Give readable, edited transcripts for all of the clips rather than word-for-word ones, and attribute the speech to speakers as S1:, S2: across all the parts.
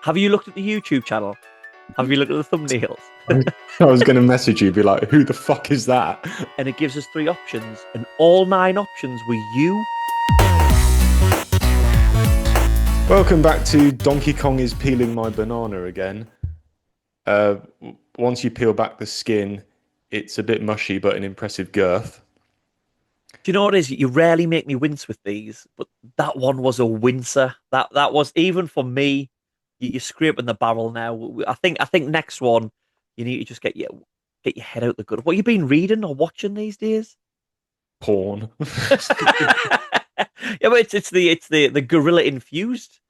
S1: Have you looked at the YouTube channel? Have you looked at the thumbnails?
S2: I was going to message you, be like, who the fuck is that?
S1: And it gives us 3 options, and all 9 options were you.
S2: Welcome back to Donkey Kong is peeling my banana again. Once you peel back the skin, it's a bit mushy, but an impressive girth.
S1: Do you know what it is? You rarely make me wince with these, but that one was a wincer. That was, even for me. You're scraping the barrel now. I think next one, you need to just get your head out the gutter. What you been reading or watching these days?
S2: Porn.
S1: Yeah, but it's the gorilla infused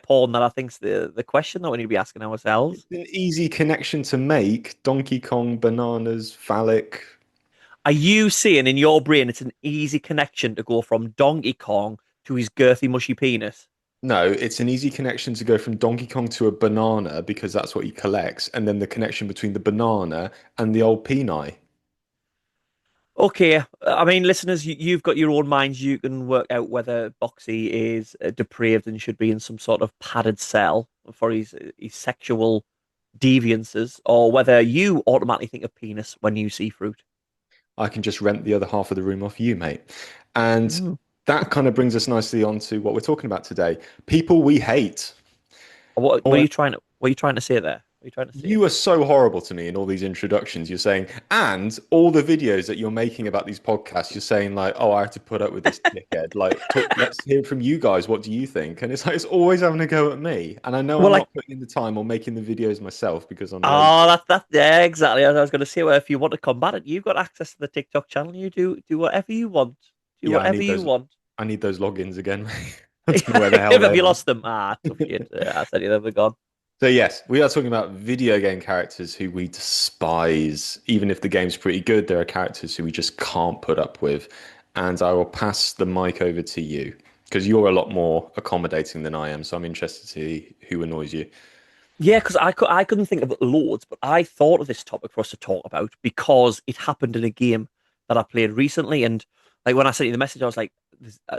S1: porn that I think's the question that we need to be asking ourselves.
S2: It's an easy connection to make. Donkey Kong, bananas, phallic.
S1: Are you seeing in your brain it's an easy connection to go from Donkey Kong to his girthy mushy penis?
S2: No, it's an easy connection to go from Donkey Kong to a banana because that's what he collects, and then the connection between the banana and the old peni.
S1: Okay, I mean, listeners, you've got your own minds. You can work out whether Boxy is depraved and should be in some sort of padded cell for his sexual deviances, or whether you automatically think of penis when you see fruit.
S2: I can just rent the other half of the room off you, mate. And that kind of brings us nicely on to what we're talking about today. People we hate.
S1: What are you trying to say there? What are you trying to say?
S2: You are so horrible to me in all these introductions. You're saying, and all the videos that you're making about these podcasts, you're saying like, oh, I have to put up with this dickhead. Like, let's hear from you guys. What do you think? And it's like, it's always having a go at me. And I know I'm not putting in the time or making the videos myself because I'm lazy.
S1: Oh, that's yeah, exactly. I was going to say, well, if you want to combat it, you've got access to the TikTok channel. You do whatever you want. Do
S2: Yeah,
S1: whatever you want.
S2: I need those logins again. I don't know where the hell
S1: Have
S2: they
S1: you
S2: are.
S1: lost them? Ah, tough shit. I said you never gone.
S2: So yes, we are talking about video game characters who we despise. Even if the game's pretty good, there are characters who we just can't put up with. And I will pass the mic over to you because you're a lot more accommodating than I am. So I'm interested to see who annoys you.
S1: Yeah, because I couldn't think of loads, but I thought of this topic for us to talk about because it happened in a game that I played recently, and like when I sent you the message, I was like,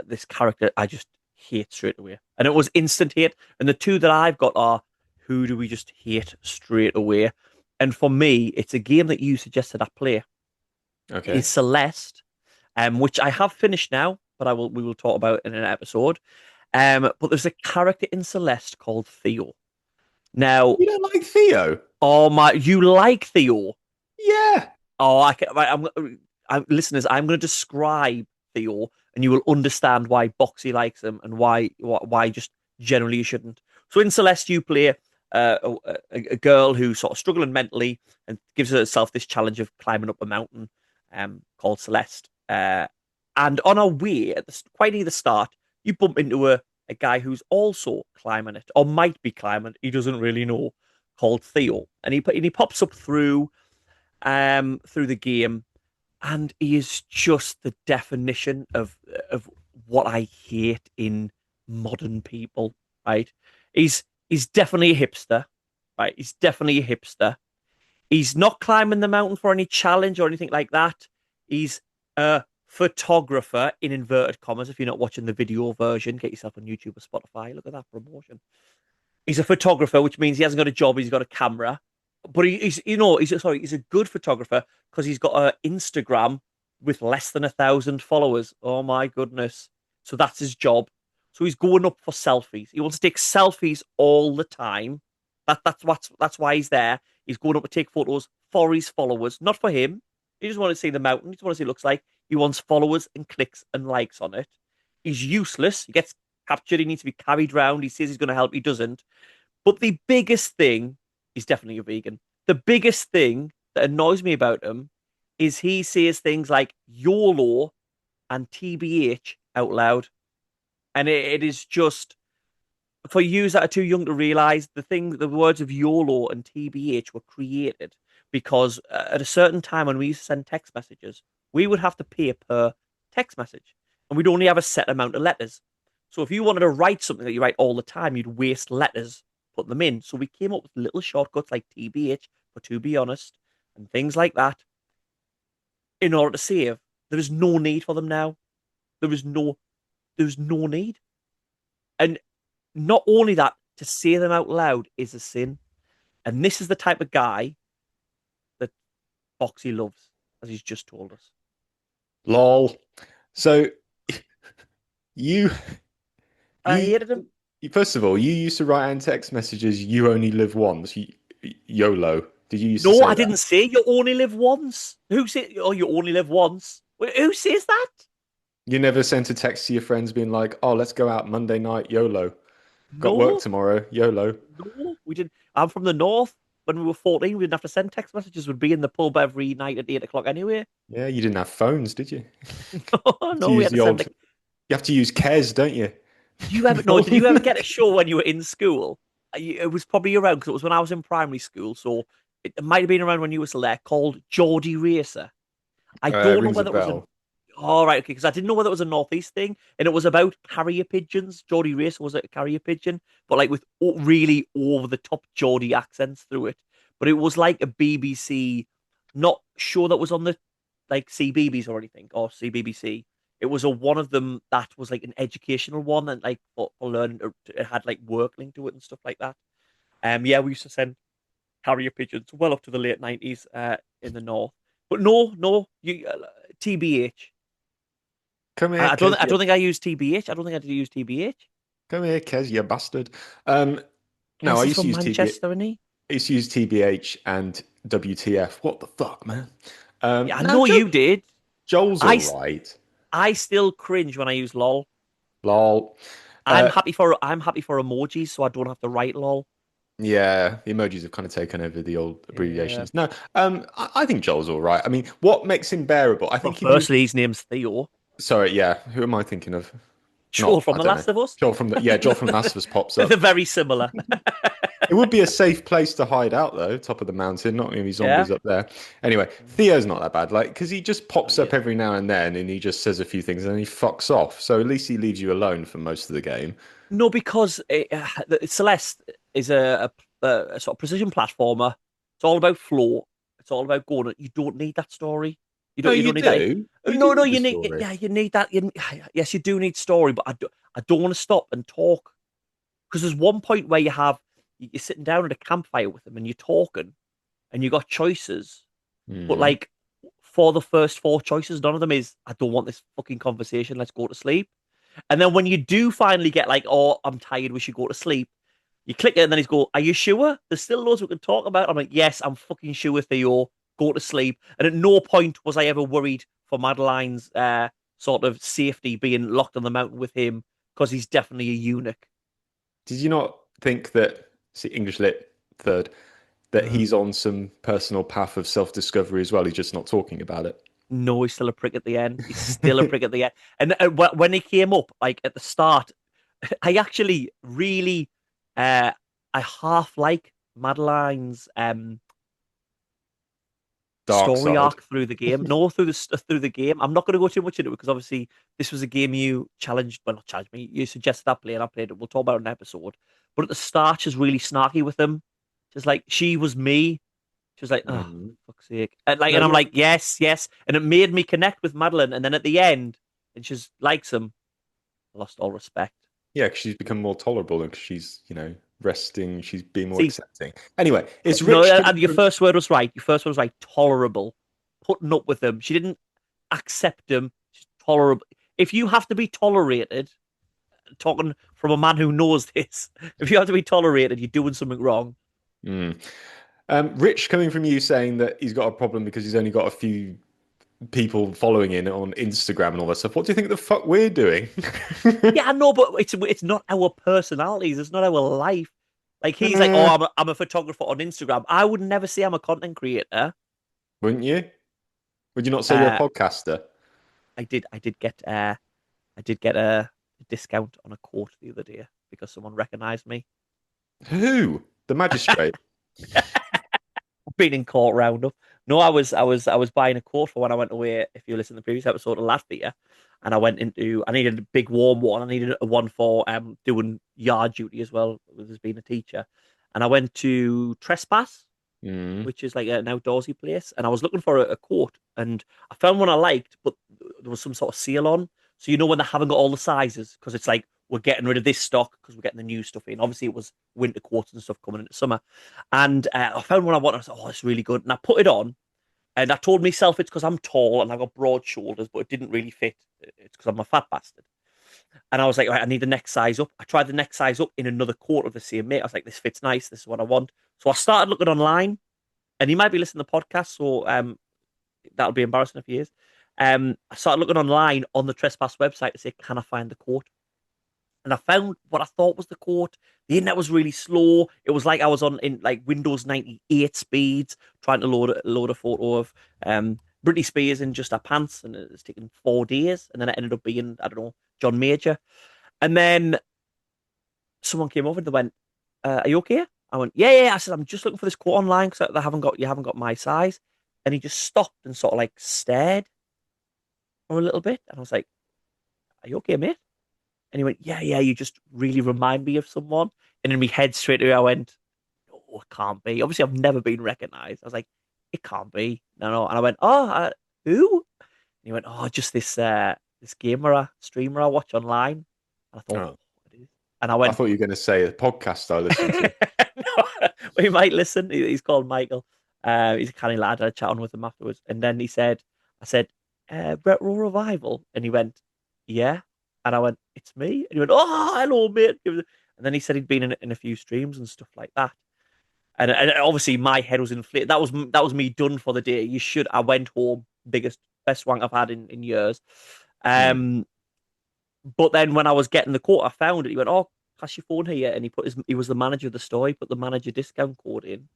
S1: this character I just hate straight away, and it was instant hate. And the two that I've got are who do we just hate straight away? And for me, it's a game that you suggested I play. It
S2: Okay.
S1: is Celeste, which I have finished now, but we will talk about in an episode. But there's a character in Celeste called Theo. Now,
S2: You don't like Theo?
S1: oh my, you like Theo?
S2: Yeah.
S1: Oh, I can. Listeners, I'm going to describe Theo, and you will understand why Boxy likes him and why just generally you shouldn't. So in Celeste, you play a girl who's sort of struggling mentally and gives herself this challenge of climbing up a mountain, called Celeste. And on her way, quite near the start, you bump into a guy who's also climbing it, or might be climbing. He doesn't really know. Called Theo, and he pops up through the game, and he is just the definition of what I hate in modern people. Right? He's definitely a hipster. Right? He's definitely a hipster. He's not climbing the mountain for any challenge or anything like that. He's a photographer in inverted commas. If you're not watching the video version, get yourself on YouTube or Spotify. Look at that promotion. He's a photographer, which means he hasn't got a job. He's got a camera, but he's he's a good photographer because he's got an Instagram with less than 1,000 followers. Oh my goodness! So that's his job. So he's going up for selfies. He wants to take selfies all the time. That's why he's there. He's going up to take photos for his followers, not for him. He just wants to see the mountain. He just wants to see what it looks like. He wants followers and clicks and likes on it. He's useless. He gets captured. He needs to be carried around. He says he's going to help. He doesn't. But the biggest thing is definitely a vegan. The biggest thing that annoys me about him is he says things like YOLO and TBH out loud. And it is just, for you that are too young to realize, the words of YOLO and TBH were created because at a certain time when we used to send text messages, we would have to pay per text message. And we'd only have a set amount of letters. So if you wanted to write something that you write all the time, you'd waste letters putting them in. So we came up with little shortcuts like TBH, for to be honest, and things like that in order to save. There is no need for them now. There is no need. And not only that, to say them out loud is a sin. And this is the type of guy that Boxy loves, as he's just told us.
S2: Lol. So you
S1: I
S2: you
S1: hated him.
S2: first of all, you used to write in text messages, "You only live once." YOLO. Did you used to
S1: No,
S2: say
S1: I
S2: that?
S1: didn't say you only live once. Who said, oh, you only live once? Who says that?
S2: You never sent a text to your friends being like, "Oh, let's go out Monday night, YOLO. Got work
S1: No,
S2: tomorrow, YOLO."
S1: no, we didn't. I'm from the north. When we were 14, we didn't have to send text messages. We'd be in the pub every night at 8 o'clock anyway.
S2: Yeah, you didn't have phones, did you?
S1: No,
S2: To
S1: no, we
S2: use
S1: had to
S2: the
S1: send
S2: old,
S1: like.
S2: you have to use Kez, don't you?
S1: Do you ever? No, did you ever get a show when you were in school? It was probably around because it was when I was in primary school, so it might have been around when you were still there. Called Geordie Racer. I don't know
S2: Rings a
S1: whether it was a.
S2: bell.
S1: All right, okay, because I didn't know whether it was a northeast thing, and it was about carrier pigeons. Geordie Racer was a carrier pigeon, but like with really over the top Geordie accents through it. But it was like a BBC, not sure that was on the like CBBS or anything or CBBC. It was a one of them that was like an educational one and like for learning. It had like work linked to it and stuff like that. Yeah, we used to send carrier pigeons well up to the late 90s in the north. But no, you TBH.
S2: Come here, Kez,
S1: I don't think I used TBH. I don't think I did use TBH.
S2: come here, Kez, you bastard. Um, no,
S1: Kes is from Manchester, isn't he?
S2: I used to use TBH and WTF. What the fuck, man?
S1: Yeah, I
S2: No,
S1: know you did.
S2: Joel's
S1: I
S2: all
S1: s-
S2: right.
S1: I still cringe when I use lol.
S2: Lol. Uh,
S1: I'm happy for emojis, so I don't have to write lol.
S2: yeah, the emojis have kind of taken over the old
S1: Yeah.
S2: abbreviations. No, I think Joel's all right. I mean, what makes him bearable? I
S1: Well,
S2: think if you,
S1: firstly, his name's Theo.
S2: sorry, yeah, who am I thinking of?
S1: Joel
S2: Not,
S1: from
S2: I
S1: The
S2: don't know.
S1: Last of Us.
S2: Joel from the, yeah, Joel from Last of Us pops
S1: They're
S2: up.
S1: very similar.
S2: It would be a safe place to hide out, though, top of the mountain, not any
S1: Yeah.
S2: zombies up there. Anyway, Theo's not that bad, like, because he just
S1: Oh,
S2: pops up
S1: yeah.
S2: every now and then and he just says a few things and then he fucks off. So at least he leaves you alone for most of the game.
S1: No, because Celeste is a sort of precision platformer. It's all about flow. It's all about going. You don't need that story.
S2: No,
S1: You
S2: you
S1: don't need that.
S2: do. You do
S1: No,
S2: need the
S1: you need.
S2: story.
S1: Yeah, you need that. Yes, you do need story, but I don't want to stop and talk because there's one point where you're sitting down at a campfire with them and you're talking and you got choices, but
S2: Hmm.
S1: like for the first four choices, none of them is I don't want this fucking conversation. Let's go to sleep. And then when you do finally get like, oh, I'm tired, we should go to sleep, you click it and then he's go, are you sure? There's still loads we can talk about. I'm like, yes, I'm fucking sure, Theo. Go to sleep. And at no point was I ever worried for Madeline's sort of safety being locked on the mountain with him because he's definitely a eunuch.
S2: Did you not think that, see, English lit third, that
S1: Uh,
S2: he's on some personal path of self-discovery as well? He's just not talking about
S1: no, he's still a prick at the end. He's still a
S2: it.
S1: prick at the end. And when he came up, like at the start, I actually really, uh, I half like Madeline's
S2: Dark
S1: story
S2: side.
S1: arc through the game. No, through the game. I'm not going to go too much into it because obviously this was a game you challenged. Well, not challenged me. You suggested I play, and I played it. We'll talk about it in an episode. But at the start, she's really snarky with him. She's like, she was me. She was like, oh,
S2: Mm.
S1: fuck's sake. And like,
S2: No,
S1: and I'm
S2: yeah.
S1: like, yes, yes. And it made me connect with Madeline. And then at the end, and she's likes him. I lost all respect.
S2: Yeah, 'cause she's become more tolerable and 'cause she's, resting, she's being more
S1: See,
S2: accepting. Anyway, it's
S1: no,
S2: Rich coming
S1: and your
S2: from.
S1: first word was right. Your first word was right. Tolerable. Putting up with him. She didn't accept him. She's tolerable. If you have to be tolerated, talking from a man who knows this, if you have to be tolerated, you're doing something wrong.
S2: Mm. Rich coming from you saying that he's got a problem because he's only got a few people following in on Instagram and all that stuff. What do you think the fuck we're doing?
S1: Yeah, I know, but it's not our personalities. It's not our life. Like he's like, oh,
S2: Uh,
S1: I'm a photographer on Instagram. I would never say I'm a content creator.
S2: wouldn't you? Would you not say you're a
S1: Uh,
S2: podcaster?
S1: I did get a discount on a coat the other day because someone recognized me.
S2: Who? The magistrate.
S1: Been in court roundup. No, I was buying a coat for when I went away. If you listen to the previous episode of Latvia, and I needed a big warm one. I needed a one for doing yard duty as well as being a teacher. And I went to Trespass,
S2: Mm.
S1: which is like an outdoorsy place, and I was looking for a coat, and I found one I liked, but there was some sort of sale on. So you know when they haven't got all the sizes because it's like we're getting rid of this stock because we're getting the new stuff in. Obviously, it was winter quarters and stuff coming into summer. And I found one I wanted. I was like, oh, it's really good. And I put it on. And I told myself it's because I'm tall and I got broad shoulders, but it didn't really fit. It's because I'm a fat bastard. And I was like, right, I need the next size up. I tried the next size up in another quarter of the same mate. I was like, this fits nice. This is what I want. So I started looking online, and he might be listening to the podcast, so that'll be embarrassing if he is. I started looking online on the Trespass website to say, can I find the quote? And I found what I thought was the quote. The internet was really slow. It was like I was on in like Windows 98 speeds trying to load a photo of Britney Spears in just her pants, and it was taking 4 days. And then it ended up being, I don't know, John Major. And then someone came over and they went, "Are you okay?" I went, "Yeah, yeah." I said, "I'm just looking for this quote online because they haven't got you haven't got my size." And he just stopped and sort of like stared for a little bit, and I was like, "Are you okay, mate?" And he went, "Yeah, yeah, you just really remind me of someone." And in my head straight away, I went, "Oh, it can't be." Obviously, I've never been recognized. I was like, "It can't be." No, no. And I went, "Oh, who?" And he went, "Oh, just this gamer, streamer I watch online." And I thought,
S2: Oh,
S1: "What it is?" And I
S2: I
S1: went,
S2: thought you were going to say a podcast I listened to.
S1: no, well, he might listen. He's called Michael. He's a canny lad. I had a chat on with him afterwards. And then he said, I said, Retro Revival. And he went, yeah. And I went, it's me. And he went, oh, hello, mate. And then he said he'd been in a few streams and stuff like that. And obviously my head was inflated. That was me done for the day. You should. I went home, best wank I've had in years.
S2: Hmm.
S1: Um, but then when I was getting the quote, I found it. He went, "Oh, pass your phone here," and he was the manager of the store. He put the manager discount code in,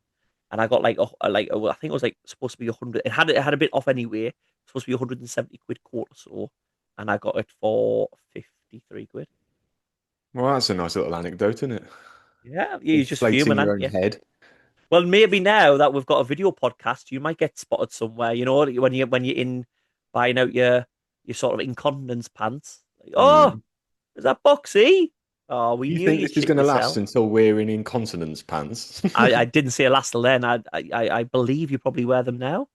S1: and I got I think it was like supposed to be 100. It had a bit off anyway. It was supposed to be 170 quid quote or so, and I got it for 53 quid.
S2: Well, that's a nice little anecdote, isn't it?
S1: Yeah, he's just
S2: Inflating
S1: fuming,
S2: your
S1: and
S2: own
S1: yeah.
S2: head.
S1: Well, maybe now that we've got a video podcast, you might get spotted somewhere. You know, when you're in buying out your sort of incontinence pants. Like, oh,
S2: Mm.
S1: is that Boxy? Oh, we
S2: You
S1: knew
S2: think
S1: you'd
S2: this is
S1: shit
S2: going to last
S1: yourself.
S2: until we're in incontinence pants?
S1: I didn't say last till then. I believe you probably wear them now.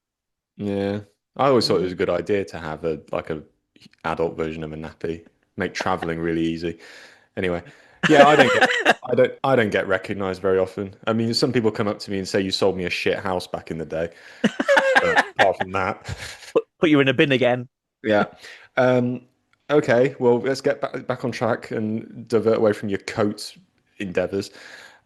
S2: Yeah, I always thought it
S1: Yeah.
S2: was a good idea to have a adult version of a nappy, make traveling really easy. Anyway, yeah, I don't get recognized very often. I mean, some people come up to me and say you sold me a shit house back in the day, but apart from that,
S1: Put you in a bin again.
S2: yeah. Um, okay, well, let's get back on track and divert away from your coat endeavors.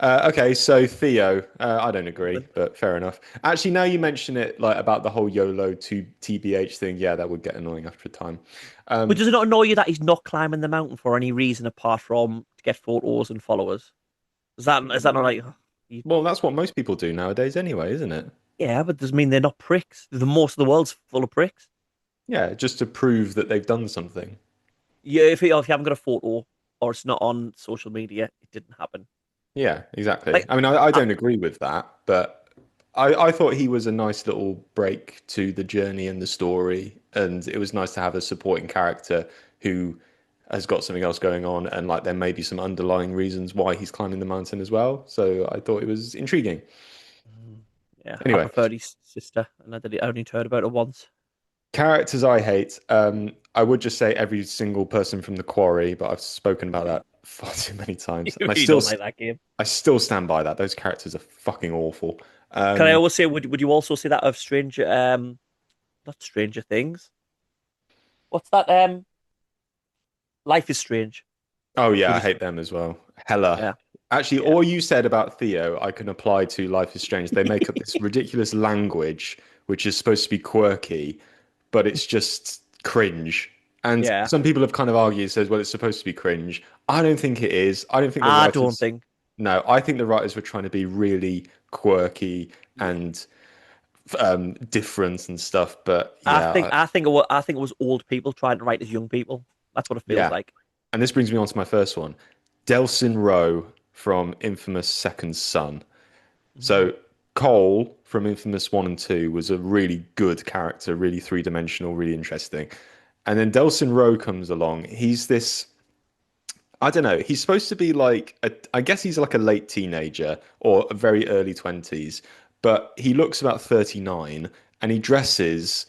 S2: Okay, so Theo, I don't agree, but fair enough. Actually, now you mention it, like about the whole YOLO to TBH thing, yeah, that would get annoying after a time.
S1: But
S2: Um,
S1: does it not annoy you that he's not climbing the mountain for any reason apart from to get photos and followers? Is that not like, oh,
S2: well, that's what most people do nowadays, anyway, isn't it?
S1: yeah, but does it mean they're not pricks? The most of the world's full of pricks.
S2: Yeah, just to prove that they've done something.
S1: Yeah, if you haven't got a photo or it's not on social media, it didn't happen.
S2: Yeah, exactly.
S1: Like,
S2: I mean, I
S1: I,
S2: don't agree with that, but I thought he was a nice little break to the journey and the story, and it was nice to have a supporting character who has got something else going on, and like there may be some underlying reasons why he's climbing the mountain as well. So I thought it was intriguing.
S1: yeah, I
S2: Anyway,
S1: preferred his sister, and I only heard about it once.
S2: characters I hate. I would just say every single person from the Quarry, but I've spoken about that far too many times,
S1: You
S2: and
S1: really don't like that game.
S2: I still stand by that. Those characters are fucking awful.
S1: Can I
S2: Um,
S1: always say, would you also say that of Stranger, not Stranger Things? What's that? Life is Strange.
S2: oh yeah,
S1: Would
S2: I
S1: you?
S2: hate them as well. Hella.
S1: Yeah,
S2: Actually,
S1: yeah.
S2: all you said about Theo, I can apply to Life is Strange. They make up this ridiculous language which is supposed to be quirky, but it's just cringe. And
S1: Yeah,
S2: some people have kind of argued, says, well, it's supposed to be cringe. I don't think it is. I don't think the
S1: I don't
S2: writers,
S1: think.
S2: no, I think the writers were trying to be really quirky
S1: Yeah,
S2: and different and stuff. But
S1: I
S2: yeah,
S1: think I think it was I think it was old people trying to write as young people. That's what it feels
S2: yeah.
S1: like.
S2: And this brings me on to my first one. Delsin Rowe from Infamous Second Son.
S1: Mhm.
S2: So Cole from Infamous 1 and 2 was a really good character, really three-dimensional, really interesting. And then Delsin Rowe comes along. He's this, I don't know, he's supposed to be like, I guess he's like a late teenager or a very early 20s, but he looks about 39 and he dresses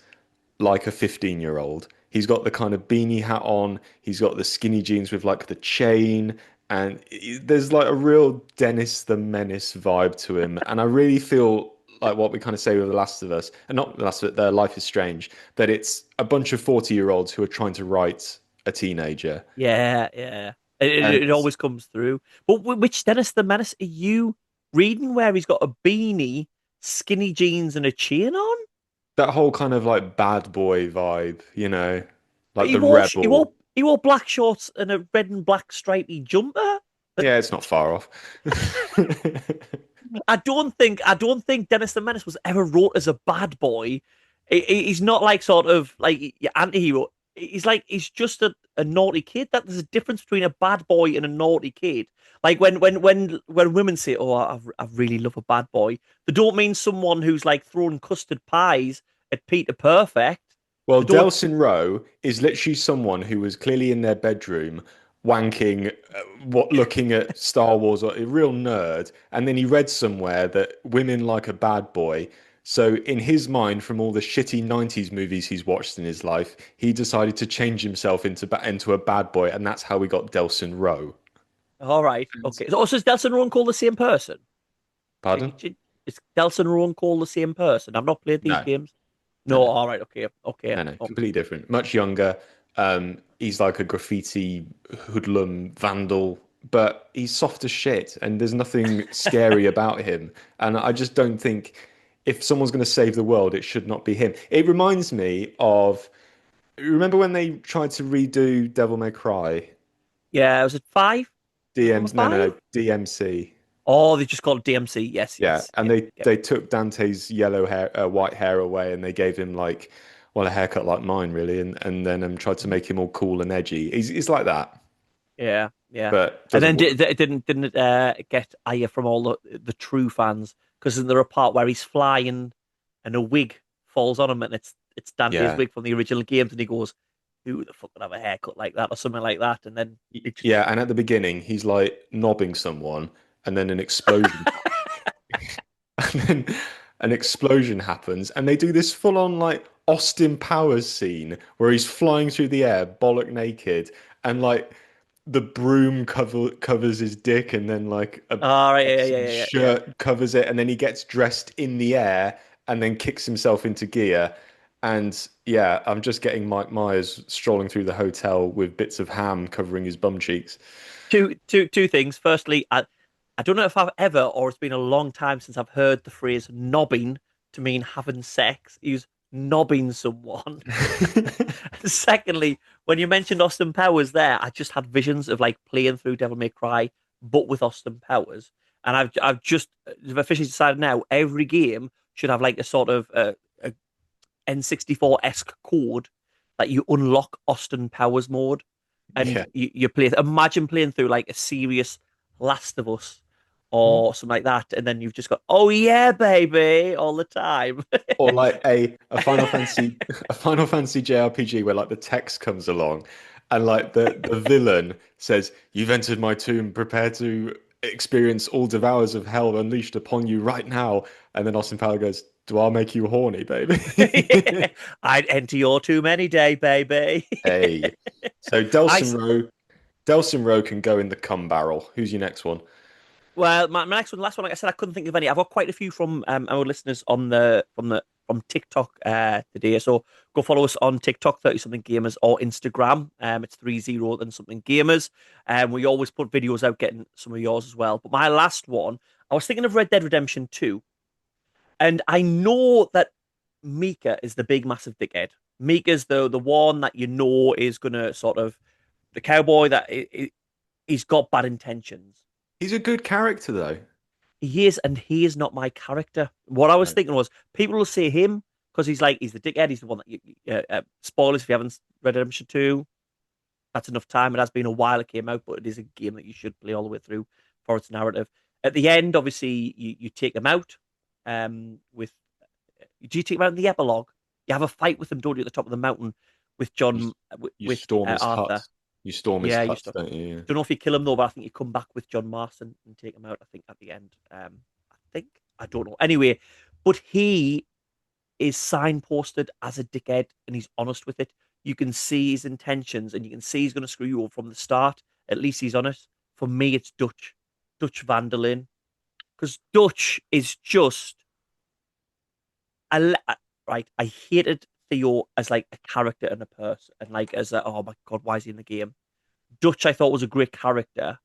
S2: like a 15-year-old. He's got the kind of beanie hat on. He's got the skinny jeans with like the chain. And there's like a real Dennis the Menace vibe to him. And I really feel like what we kind of say with The Last of Us, and not The Last of Us, their Life is Strange, that it's a bunch of 40-year-olds who are trying to write a teenager.
S1: Yeah, yeah. It
S2: And
S1: always comes through. But which Dennis the Menace are you reading where he's got a beanie, skinny jeans, and a chain on?
S2: that whole kind of like bad boy vibe, like
S1: He
S2: the
S1: wore
S2: rebel.
S1: he wore black shorts and a red and black stripy jumper. But
S2: Yeah, it's not far off.
S1: I don't think Dennis the Menace was ever wrote as a bad boy. He's not like sort of like your anti-hero. He's just a naughty kid. That there's a difference between a bad boy and a naughty kid. Like when women say, "Oh, I really love a bad boy," they don't mean someone who's like throwing custard pies at Peter Perfect.
S2: Well,
S1: They don't.
S2: Delson Rowe is literally someone who was clearly in their bedroom wanking, looking at Star Wars, or a real nerd, and then he read somewhere that women like a bad boy. So in his mind, from all the shitty 90s movies he's watched in his life, he decided to change himself into a bad boy, and that's how we got Delson Rowe.
S1: All right,
S2: And-
S1: okay. So is Delson Rowan called the same person?
S2: Pardon?
S1: Is Delson Rowan called the same person? I've not played these
S2: No,
S1: games.
S2: no,
S1: No,
S2: no.
S1: all right, okay, okay.
S2: No, no,
S1: Oh,
S2: completely different. Much younger. He's like a graffiti hoodlum vandal, but he's soft as shit, and there's nothing scary about him. And I just don't think if someone's going to save the world, it should not be him. It reminds me of, remember when they tried to redo Devil May Cry?
S1: yeah, was it five? Was it
S2: DM,
S1: number
S2: no, no,
S1: five?
S2: no, DMC.
S1: Oh, they just called it DMC. Yes,
S2: Yeah,
S1: yes,
S2: and
S1: yeah,
S2: they
S1: yeah.
S2: they took Dante's yellow hair, white hair away, and they gave him like, well, a haircut like mine, really, and then tried to make him all cool and edgy. He's like that,
S1: Yeah, yeah.
S2: but
S1: And
S2: doesn't
S1: then
S2: work.
S1: didn't get ire from all the true fans because isn't there a part where he's flying and a wig falls on him and it's Dante's
S2: Yeah,
S1: wig from the original games and he goes, "Who the fuck would have a haircut like that or something like that?" And then it just
S2: yeah. And at the beginning, he's like knobbing someone, and then an explosion, and then an explosion happens, and they do this full-on like Austin Powers scene where he's flying through the air, bollock naked, and like the broom covers his dick, and then like a
S1: all right, yeah, yeah,
S2: boxing
S1: yeah, yeah, yeah.
S2: shirt covers it, and then he gets dressed in the air and then kicks himself into gear. And yeah, I'm just getting Mike Myers strolling through the hotel with bits of ham covering his bum cheeks.
S1: Two things. Firstly, I don't know if I've ever, or it's been a long time since I've heard the phrase "nobbing" to mean having sex. He's nobbing someone. Secondly, when you mentioned Austin Powers there, I just had visions of like playing through Devil May Cry, but with Austin Powers. And I've officially decided now every game should have like a sort of a N64-esque code that you unlock Austin Powers mode and
S2: Yeah.
S1: you play. Imagine playing through like a serious Last of Us or something like that, and then you've just got oh yeah, baby, all the time.
S2: Or like a Final Fantasy a Final Fantasy JRPG where like the text comes along and like the villain says, "You've entered my tomb, prepare to experience all devours of hell unleashed upon you right now." And then Austin Power goes, "Do I make you horny, baby?"
S1: I'd enter your tomb any day, baby.
S2: Hey. So
S1: I
S2: Delson Rowe can go in the cum barrel. Who's your next one?
S1: Well, my next one, last one, like I said, I couldn't think of any. I've got quite a few from our listeners on from TikTok today. So go follow us on TikTok, 30 something gamers, or Instagram. It's 30 and something gamers. We always put videos out getting some of yours as well. But my last one, I was thinking of Red Dead Redemption 2. And I know that Mika is the big massive dickhead. Mika's the one that you know is gonna sort of the cowboy that he's got bad intentions.
S2: He's a good character though.
S1: He is, and he is not my character. What I was
S2: No.
S1: thinking was people will say him because he's the dickhead. He's the one that spoilers if you haven't read Redemption 2. That's enough time. It has been a while it came out, but it is a game that you should play all the way through for its narrative. At the end, obviously, you take him out. With do you take him out in the epilogue? You have a fight with him, don't you, at the top of the mountain with
S2: You,
S1: John
S2: you storm his hut.
S1: Arthur.
S2: You storm his
S1: Yeah, you
S2: hut,
S1: stuff.
S2: don't you?
S1: Don't know if you kill him though, but I think you come back with John Marston and take him out. I think at the end. I think I don't know. Anyway, but he is signposted as a dickhead, and he's honest with it. you can see his intentions, and you can see he's going to screw you over from the start. At least he's honest. For me, it's Dutch van der Linde, because Dutch is just right. I hated Theo as like a character and a person, and like as a, oh my god, why is he in the game? Dutch I thought was a great character,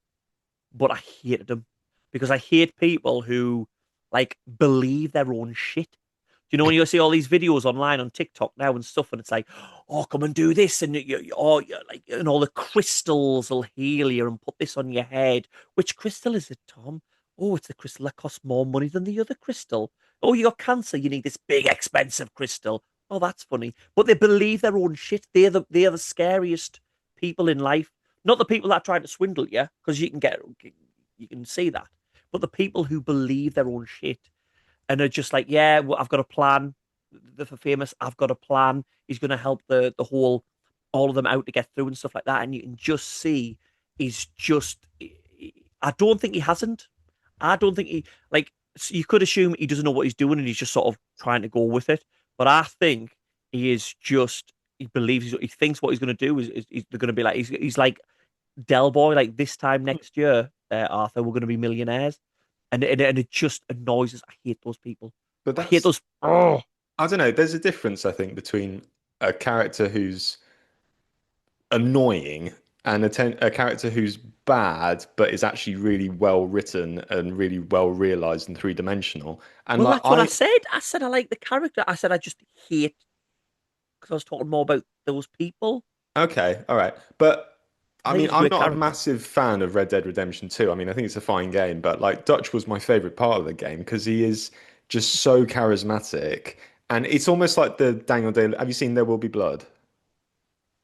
S1: but I hated him because I hate people who like believe their own shit. Do you know when you see all these videos online on TikTok now and stuff, and it's like, oh, come and do this, and oh, like, and all the crystals will heal you and put this on your head. Which crystal is it, Tom? Oh, it's the crystal that costs more money than the other crystal. Oh, you got cancer, you need this big expensive crystal. Oh, that's funny. But they believe their own shit. They're the scariest people in life. Not the people that try to swindle you, because you can see that. But the people who believe their own shit and are just like, yeah, well, I've got a plan. The for famous, I've got a plan. He's going to help the whole all of them out to get through and stuff like that. And you can just see he's just. I don't think he hasn't. I don't think he like. You could assume he doesn't know what he's doing and he's just sort of trying to go with it. But I think he is just. He believes he thinks what he's going to do is they're going to be like he's like Del Boy, like this time next year, Arthur, we're going to be millionaires, and it just annoys us. I hate those people.
S2: But
S1: I hate
S2: that's
S1: those. Oh,
S2: I don't know. There's a difference, I think, between a character who's annoying and a character who's bad but is actually really well written and really well realized and three-dimensional. And
S1: well,
S2: like
S1: that's what I said. I said I like the character. I said I just hate because I was talking more about those people.
S2: okay, all right. But
S1: I
S2: I
S1: think
S2: mean,
S1: he's a
S2: I'm
S1: great
S2: not a
S1: character.
S2: massive fan of Red Dead Redemption 2. I mean, I think it's a fine game, but like Dutch was my favorite part of the game because he is just so charismatic. And it's almost like the Daniel Day. Have you seen There Will Be Blood?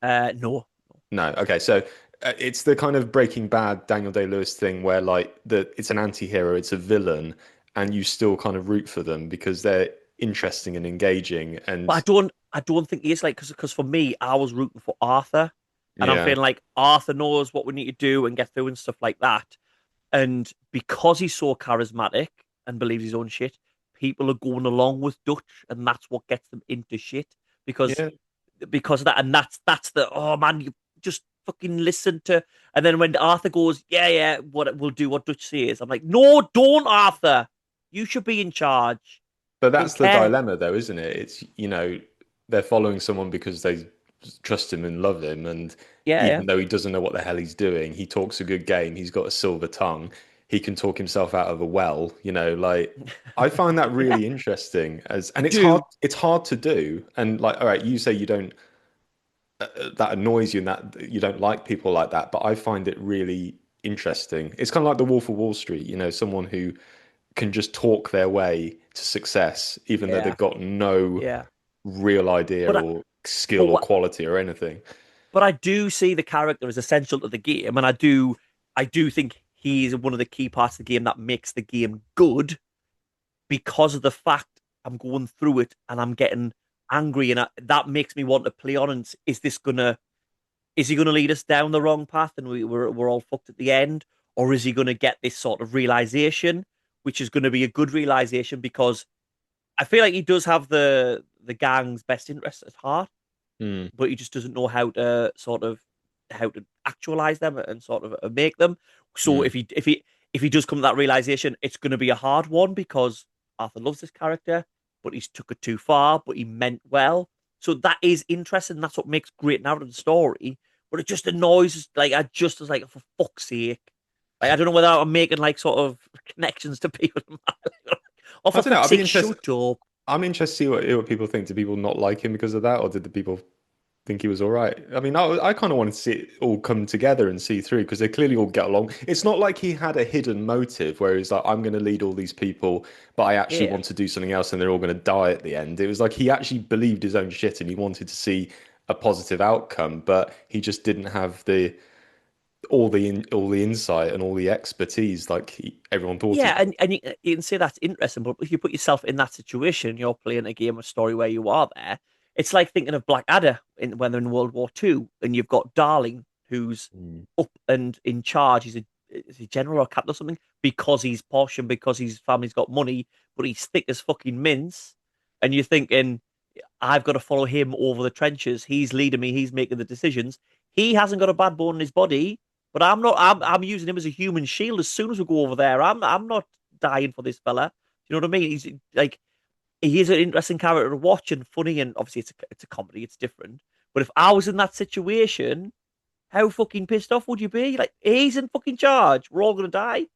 S1: No.
S2: No. Okay, so it's the kind of Breaking Bad Daniel Day-Lewis thing where like it's an anti-hero, it's a villain, and you still kind of root for them because they're interesting and engaging.
S1: But
S2: And
S1: I don't think he is like because for me, I was rooting for Arthur, and I'm
S2: yeah,
S1: feeling like Arthur knows what we need to do and get through and stuff like that. And because he's so charismatic and believes his own shit, people are going along with Dutch, and that's what gets them into shit because
S2: yeah.
S1: because of that. And that's the oh man, you just fucking listen to. And then when Arthur goes, yeah, yeah, what we'll do what Dutch says, I'm like, no, don't, Arthur. You should be in charge.
S2: But
S1: I don't
S2: that's the
S1: care.
S2: dilemma, though, isn't it? It's, they're following someone because they trust him and love him. And
S1: Yeah, yeah.
S2: even though he doesn't know what the hell he's doing, he talks a good game. He's got a silver tongue. He can talk himself out of a well, like I find that
S1: Yeah,
S2: really interesting and
S1: I do.
S2: it's hard to do. And like, all right, you say you don't, that annoys you and that you don't like people like that, but I find it really interesting. It's kind of like the Wolf of Wall Street, someone who can just talk their way to success, even though
S1: Yeah,
S2: they've got no
S1: yeah.
S2: real idea
S1: But I,
S2: or
S1: but
S2: skill or
S1: what
S2: quality or anything.
S1: but I do see the character as essential to the game, and I do think he's one of the key parts of the game that makes the game good because of the fact I'm going through it and I'm getting angry, and that makes me want to play on. And is he gonna lead us down the wrong path, and we're all fucked at the end, or is he gonna get this sort of realization, which is going to be a good realization because I feel like he does have the gang's best interests at heart,
S2: Hmm.
S1: but he just doesn't know how to actualize them and sort of make them. So
S2: Hmm.
S1: if he does come to that realization, it's going to be a hard one because Arthur loves this character, but he's took it too far, but he meant well. So that is interesting. That's what makes great narrative story. But it just annoys us. Like I just was like, for fuck's sake. Like I don't know whether I'm making like sort of connections to people. Oh,
S2: I
S1: for
S2: don't know.
S1: fuck's
S2: I'd be
S1: sake,
S2: interested.
S1: shut up.
S2: I'm interested to see what people think. Do people not like him because of that, or did the people think he was all right? I mean, I kind of wanted to see it all come together and see through because they clearly all get along. It's not like he had a hidden motive where he's like, I'm going to lead all these people, but I actually
S1: Yeah.
S2: want to do something else and they're all going to die at the end. It was like he actually believed his own shit and he wanted to see a positive outcome, but he just didn't have all the insight and all the expertise like everyone thought he
S1: Yeah,
S2: did.
S1: and you can say that's interesting, but if you put yourself in that situation, you're playing a game of story where you are there. It's like thinking of Blackadder when they're in World War II, and you've got Darling who's
S2: Mm.
S1: up and in charge. Is he general or captain or something because he's posh and because his family's got money, but he's thick as fucking mince. And you're thinking, I've got to follow him over the trenches. He's leading me. He's making the decisions. He hasn't got a bad bone in his body, but I'm not. I'm using him as a human shield. As soon as we go over there, I'm not dying for this fella. Do you know what I mean? He's like he is an interesting character to watch and funny, and obviously it's a comedy. It's different. But if I was in that situation, how fucking pissed off would you be? Like he's in fucking charge. We're all gonna die.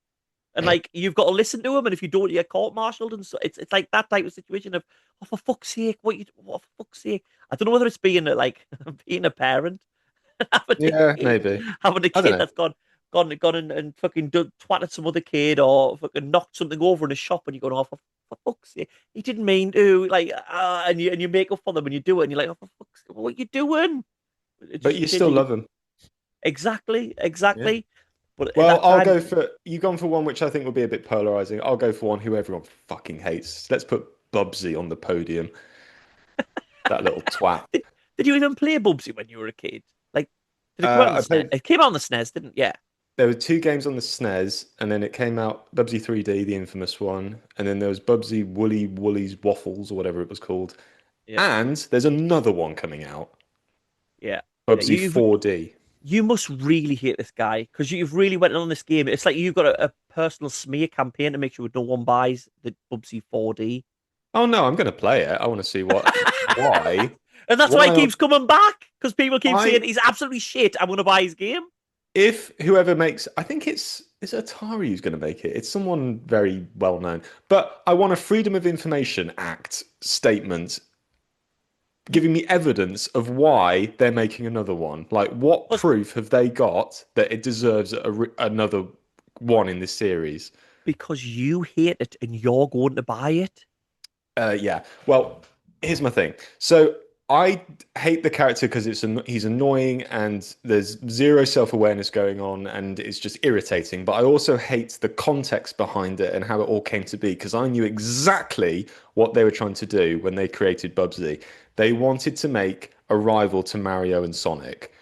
S1: And like you've got to listen to him, and if you don't, you get court-martialed, and so it's like that type of situation of, oh for fuck's sake, what for fuck's sake? I don't know whether it's being a, like being a parent, having a
S2: Yeah,
S1: kid,
S2: maybe.
S1: having a
S2: I don't
S1: kid
S2: know.
S1: that's gone and fucking twatted some other kid or fucking knocked something over in a shop, and you're going, oh for fuck's sake, he didn't mean to, like, and you make up for them, and you do it, and you're like, oh for fuck's sake, what are you doing? It's
S2: But
S1: just a
S2: you
S1: kid
S2: still
S1: that you
S2: love him.
S1: exactly,
S2: Yeah.
S1: exactly. But at
S2: Well,
S1: that
S2: I'll
S1: time,
S2: go for you gone for one which I think will be a bit polarizing. I'll go for one who everyone fucking hates. Let's put Bubsy on the podium. That little twat.
S1: did you even play Bubsy when you were a kid? Like, did it come out on the
S2: I
S1: SNES?
S2: played.
S1: It came out on the SNES, didn't it? Yeah.
S2: There were two games on the SNES, and then it came out Bubsy 3D, the infamous one, and then there was Bubsy Woolies Waffles or whatever it was called.
S1: Yeah.
S2: And there's another one coming out,
S1: Yeah. Yeah.
S2: Bubsy 4D.
S1: You must really hate this guy because you've really went on this game. It's like you've got a personal smear campaign to make sure no one buys the Bubsy 4D.
S2: Oh no, I'm going to play it. I want to see why,
S1: And that's why he
S2: why
S1: keeps coming back because people keep saying
S2: I,
S1: he's absolutely shit. I'm going to buy his game.
S2: if whoever makes, I think it's Atari who's going to make it. It's someone very well known. But I want a Freedom of Information Act statement giving me evidence of why they're making another one. Like, what
S1: But
S2: proof have they got that it deserves another one in this series?
S1: because you hate it and you're going to buy it.
S2: Yeah. Well, here's my thing. So I hate the character because he's annoying and there's zero self-awareness going on and it's just irritating. But I also hate the context behind it and how it all came to be because I knew exactly what they were trying to do when they created Bubsy. They wanted to make a rival to Mario and Sonic.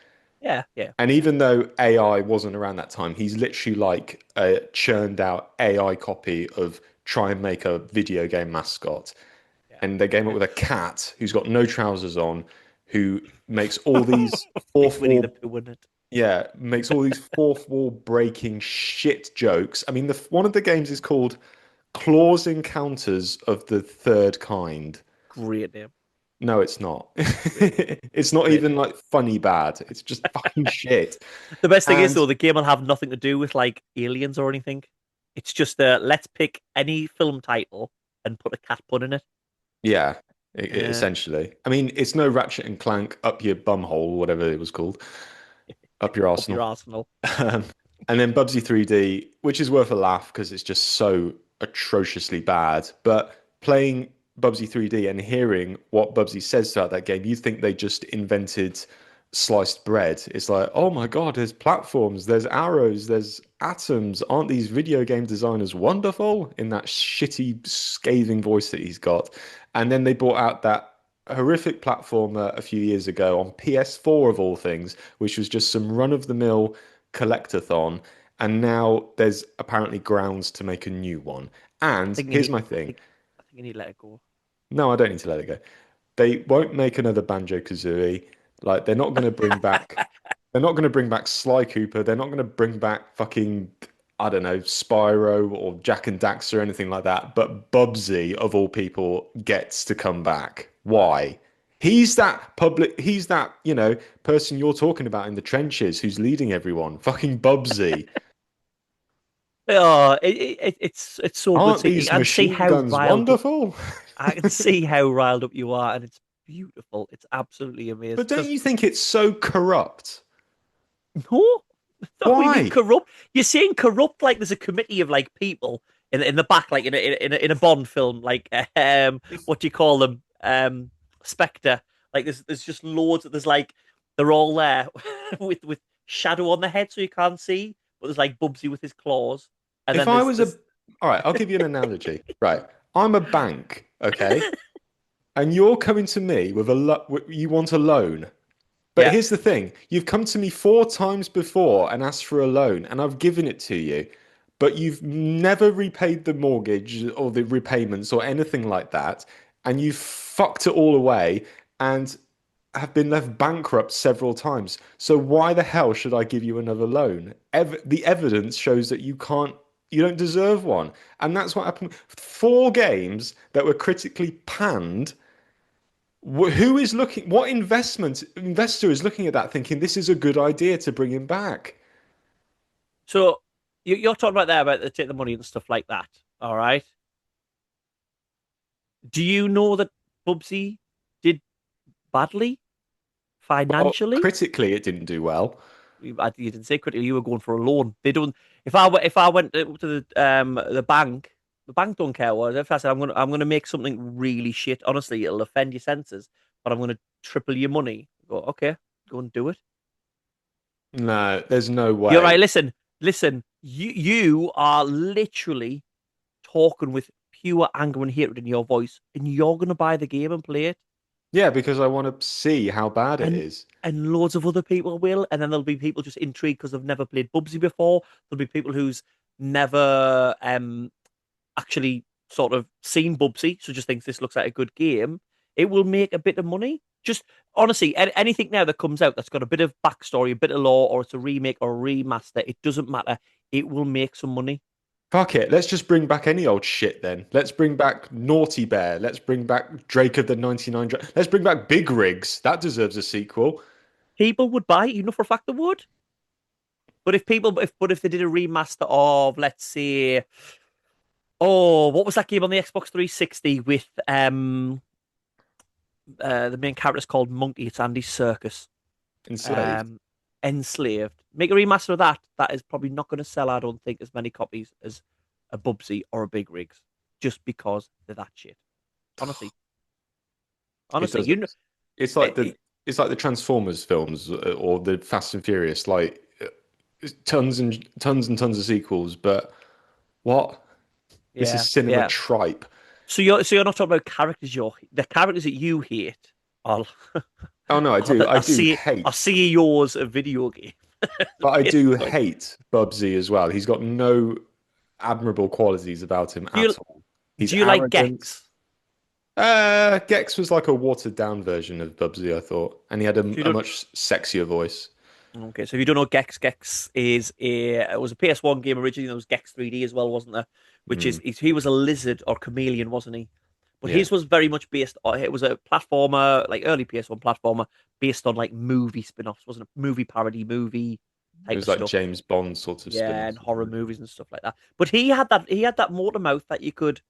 S1: Yeah. Yeah.
S2: And even though AI wasn't around that time, he's literally like a churned out AI copy of try and make a video game mascot.
S1: Yeah.
S2: And they came up with a cat who's got no trousers on, who makes all these
S1: Big
S2: fourth
S1: Winnie the
S2: wall,
S1: Pooh, isn't it?
S2: yeah, makes all these fourth wall breaking shit jokes. I mean, one of the games is called Claws Encounters of the Third Kind.
S1: Great name.
S2: No, it's not.
S1: Great name.
S2: It's not
S1: Great
S2: even
S1: name.
S2: like funny bad. It's just fucking shit.
S1: The best thing is
S2: And
S1: though, the game will have nothing to do with like aliens or anything. It's just let's pick any film title and put a cat pun in it.
S2: yeah,
S1: Yeah,
S2: essentially. I mean, it's no Ratchet and Clank up your bumhole, whatever it was called, up your
S1: up your
S2: arsenal.
S1: arsenal.
S2: Um, and then Bubsy 3D, which is worth a laugh because it's just so atrociously bad. But playing Bubsy 3D and hearing what Bubsy says throughout that game, you think they just invented sliced bread. It's like, oh my God, there's platforms, there's arrows, there's atoms. Aren't these video game designers wonderful? In that shitty, scathing voice that he's got. And then they brought out that horrific platformer a few years ago on PS4 of all things, which was just some run-of-the-mill collectathon. And now there's apparently grounds to make a new one.
S1: I
S2: And
S1: think you
S2: here's
S1: need.
S2: my
S1: I
S2: thing.
S1: think. I think you need to let it go.
S2: No, I don't need to let it go. They won't make another Banjo-Kazooie. Like they're not going to bring back they're not going to bring back Sly Cooper. They're not going to bring back fucking I don't know, Spyro or Jack and Dax or anything like that. But Bubsy of all people gets to come back. Why? He's that, person you're talking about in the trenches who's leading everyone. Fucking Bubsy.
S1: Oh, it's so good.
S2: Aren't
S1: See,
S2: these
S1: and see
S2: machine
S1: how
S2: guns
S1: riled up.
S2: wonderful?
S1: I can see how riled up you are, and it's beautiful. It's absolutely amazing.
S2: But don't
S1: Because
S2: you think it's so corrupt?
S1: no, no, what do you mean
S2: Why?
S1: corrupt? You're saying corrupt like there's a committee of like people in the back, like in a Bond film, like
S2: If
S1: what do you call them? Spectre. Like there's just loads. There's like they're all there with shadow on the head so you can't see, but there's like Bubsy with his claws, and
S2: if
S1: then
S2: I
S1: there's
S2: was a
S1: this.
S2: all right, I'll give you an analogy. Right. I'm a bank, okay? And you're coming to me with you want a loan. But
S1: Yeah,
S2: here's the thing. You've come to me 4 times before and asked for a loan, and I've given it to you. But you've never repaid the mortgage or the repayments or anything like that. and you fucked it all away and have been left bankrupt several times. So why the hell should I give you another loan? The evidence shows that you don't deserve one. And that's what happened. Four games that were critically panned. Who is looking, what investor is looking at that thinking this is a good idea to bring him back?
S1: So you're talking about there about the take the money and stuff like that. All right. Do you know that Bubsy did badly
S2: Well,
S1: financially?
S2: critically, it didn't do well.
S1: You didn't say critically. You were going for a loan. They don't. If I went to the bank don't care what. If I said I'm gonna make something really shit, honestly, it'll offend your senses, but I'm gonna triple your money. Go okay, go and do it.
S2: No, there's no
S1: You're right.
S2: way.
S1: Listen. You are literally talking with pure anger and hatred in your voice, and you're gonna buy the game and play it,
S2: Yeah, because I want to see how bad it
S1: and
S2: is.
S1: loads of other people will, and then there'll be people just intrigued because they've never played Bubsy before. There'll be people who's never actually sort of seen Bubsy, so just thinks this looks like a good game. It will make a bit of money. Just honestly, anything now that comes out that's got a bit of backstory, a bit of lore, or it's a remake or a remaster, it doesn't matter. It will make some money.
S2: Fuck it. Let's just bring back any old shit then. Let's bring back Naughty Bear. Let's bring back Drake of the 99. Let's bring back Big Rigs. That deserves a sequel.
S1: People would buy it, you know for a fact they would. But if they did a remaster of, let's say, oh, what was that game on the Xbox 360 with the main character is called Monkey. It's Andy Circus.
S2: Enslaved.
S1: Um, Enslaved. Make a remaster of that. That is probably not going to sell, I don't think, as many copies as a Bubsy or a Big Rigs, just because they're that shit. Honestly,
S2: It
S1: honestly,
S2: doesn't. It's like the
S1: it-
S2: it's like the Transformers films or the Fast and Furious, like tons and tons and tons of sequels. But what? This is
S1: yeah,
S2: cinema
S1: yeah.
S2: tripe.
S1: So you're not talking about characters. The characters that you hate. I'll,
S2: Oh no, I do. I
S1: I'll
S2: do
S1: see. I'll
S2: hate,
S1: see yours a video game.
S2: but I do
S1: Basically,
S2: hate Bubsy as well. He's got no admirable qualities about him
S1: do you
S2: at all. He's
S1: do you like
S2: arrogant.
S1: Gex?
S2: Gex was like a watered down version of Bubsy, I thought, and he had
S1: So you
S2: a
S1: don't.
S2: much sexier voice.
S1: Okay, so if you don't know Gex, Gex is it was a PS1 game originally. There was Gex 3D as well, wasn't there? Which
S2: Mm,
S1: he was a lizard or chameleon, wasn't he? But
S2: yeah,
S1: his was very much based on it was a platformer, like early PS1 platformer, based on like movie spin-offs, wasn't it? Movie parody, movie
S2: it
S1: type
S2: was
S1: of
S2: like
S1: stuff.
S2: James Bond sort of
S1: Yeah,
S2: spin-off.
S1: and horror movies and stuff like that. But he had that motor mouth that you could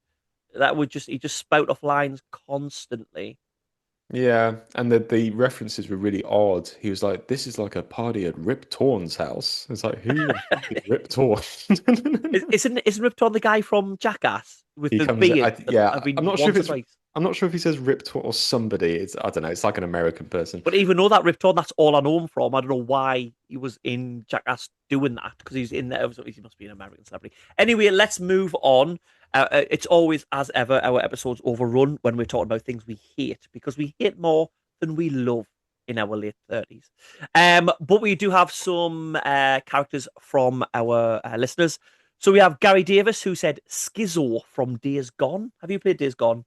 S1: that would just he just spout off lines constantly.
S2: Yeah, and the references were really odd. He was like, "This is like a party at Rip Torn's house." It's like, who the fuck is Rip Torn?
S1: Isn't Ripton the guy from Jackass with
S2: He
S1: the
S2: comes,
S1: beard that
S2: yeah.
S1: I've been once or twice?
S2: I'm not sure if he says Rip Torn or somebody. It's I don't know. It's like an American person.
S1: But even though that Ripton, that's all I know him from. I don't know why he was in Jackass doing that because he's in there. He must be an American celebrity. Anyway, let's move on. It's always, as ever, our episodes overrun when we're talking about things we hate because we hate more than we love in our late 30s. But we do have some characters from our listeners. So we have Gary Davis who said Schizo from Days Gone. Have you played Days Gone?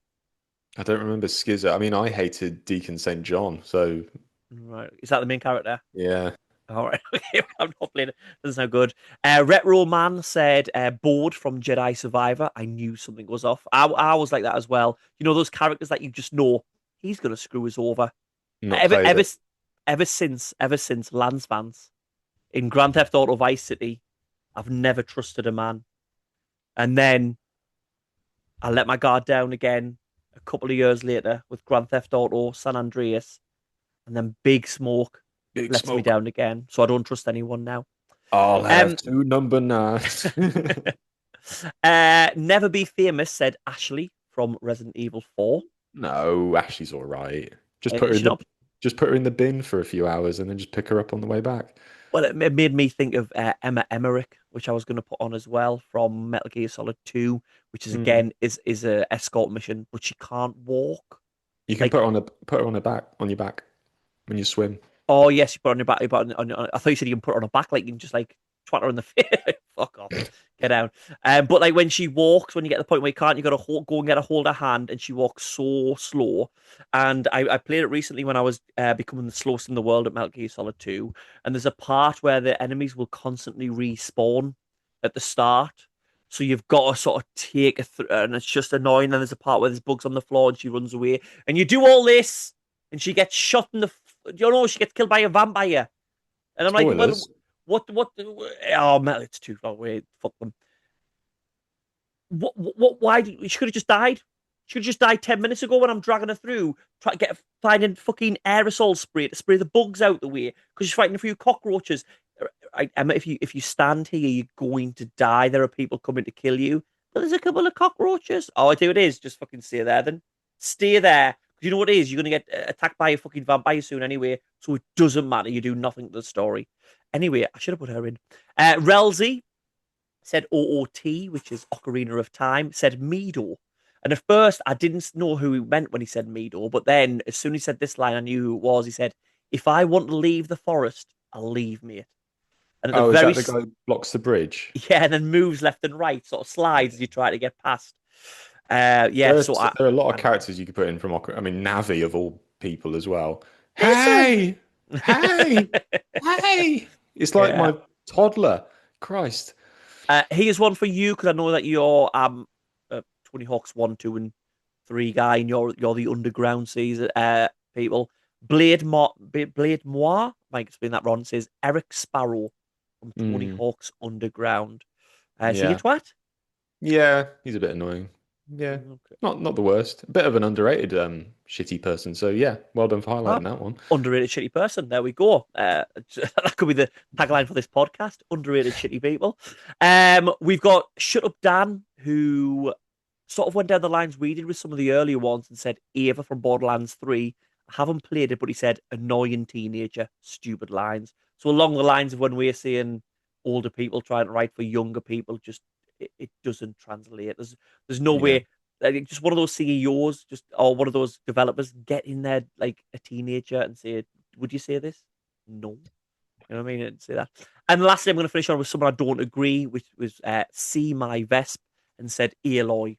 S2: I don't remember Skizzer. I mean, I hated Deacon St. John, so
S1: Right. Is that the main character?
S2: yeah.
S1: All right. Okay. I'm not playing it. Doesn't sound good. Retro Man said, bored from Jedi Survivor. I knew something was off. I was like that as well. You know, those characters that you just know he's going to screw us over.
S2: Not
S1: Ever,
S2: played
S1: ever,
S2: it.
S1: ever since Lance Vance in Grand Theft Auto Vice City, I've never trusted a man. And then I let my guard down again a couple of years later with Grand Theft Auto San Andreas. And then Big Smoke
S2: Big
S1: lets me
S2: Smoke.
S1: down again. So I don't trust anyone now.
S2: I'll have
S1: Um,
S2: two number nines.
S1: Never Be Famous said Ashley from Resident Evil 4.
S2: No, Ashley's all right. Just put her
S1: She
S2: in the
S1: not
S2: just put her in the bin for a few hours and then just pick her up on the way back.
S1: well. It made me think of Emma Emmerich, which I was going to put on as well from Metal Gear Solid 2, which is
S2: Mm.
S1: again is a escort mission, but she can't walk.
S2: You can
S1: Like,
S2: put her on a back on your back when you swim.
S1: oh yes, you put her on your back. You put her on, I thought you said you can put her on her back, like you can just like twat her in the face. fuck off, get down. But like when she walks, when you get to the point where you can't, you got to go and get a hold of her hand, and she walks so slow. And I played it recently when I was becoming the slowest in the world at Metal Gear Solid 2, and there's a part where the enemies will constantly respawn at the start. So you've got to sort of take it through, and it's just annoying. And there's a part where there's bugs on the floor, and she runs away, and you do all this, and she gets shot in the, you know, she gets killed by a vampire, and I'm like, well,
S2: Spoilers.
S1: what? Oh man, it's too long. Wait, fuck them. What? Why? She could have just died. She could have just died 10 minutes ago when I'm dragging her through, trying to finding fucking aerosol spray to spray the bugs out the way because she's fighting a few cockroaches. Emma, if you stand here, you're going to die. There are people coming to kill you. But there's a couple of cockroaches. Oh, I do it is. Just fucking stay there then. Stay there. Because you know what it is? You're going to get attacked by a fucking vampire soon anyway. So it doesn't matter. You do nothing to the story. Anyway, I should have put her in. Relzy said OOT, which is Ocarina of Time, said Mido. And at first, I didn't know who he meant when he said Mido. But then, as soon as he said this line, I knew who it was. He said, if I want to leave the forest, I'll leave, mate. And at the
S2: Oh, is
S1: very
S2: that the guy who blocks the bridge?
S1: yeah, and then moves left and right, sort of slides as you try to get past. Yeah,
S2: There are,
S1: so
S2: there are a lot of characters you could put in from Ocarina. I mean, Navi of all people as well.
S1: listen.
S2: Hey, hey, hey! It's like
S1: Yeah,
S2: my toddler. Christ.
S1: here's one for you because I know that you're Tony Hawk's 1, 2, and 3 guy, and you're the underground season people. Blade Moir, might explain that wrong. Says Eric Sparrow from Tony
S2: Mm,
S1: Hawk's Underground. So you
S2: yeah,
S1: twat.
S2: yeah. He's a bit annoying. Yeah,
S1: Okay.
S2: not the worst. A bit of an underrated shitty person. So yeah, well done for
S1: Ah,
S2: highlighting that one.
S1: underrated shitty person. There we go. That could be the tagline for this podcast. Underrated shitty people. We've got Shut Up Dan, who sort of went down the lines we did with some of the earlier ones and said Ava from Borderlands 3. I haven't played it, but he said annoying teenager, stupid lines. So along the lines of when we're seeing older people trying to write for younger people, just it doesn't translate. There's no
S2: Yeah.
S1: way like just one of those CEOs, just or one of those developers, get in there like a teenager and say, "Would you say this?" No, you know what I mean? I'd say that. And lastly, I'm going to finish on with someone I don't agree, which was See My Vesp and said, Aloy.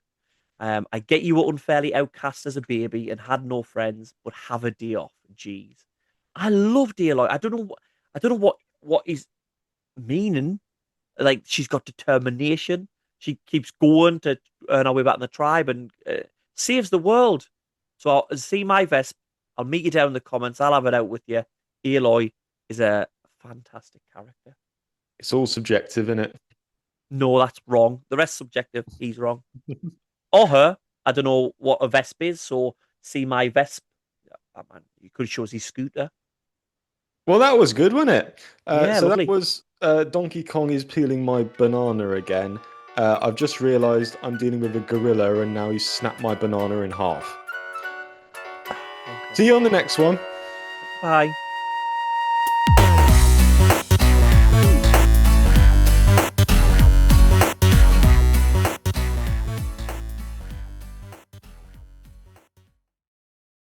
S1: I get you were unfairly outcast as a baby and had no friends, but have a day off. Jeez, I loved Aloy. I don't know what he's meaning. Like she's got determination. She keeps going to earn her way back in the tribe and saves the world. So I'll see my Vesp. I'll meet you down in the comments. I'll have it out with you. Aloy is a fantastic character.
S2: It's all subjective, isn't it?
S1: No, that's wrong. The rest subjective. He's wrong. Or her. I don't know what a Vesp is. So see my Vesp. Oh, man, you could show us his scooter.
S2: Well, that was good, wasn't it?
S1: Yeah,
S2: So that
S1: lovely.
S2: was Donkey Kong is peeling my banana again. I've just realised I'm dealing with a gorilla and now he's snapped my banana in half.
S1: Okay.
S2: See you on the next one.
S1: Bye.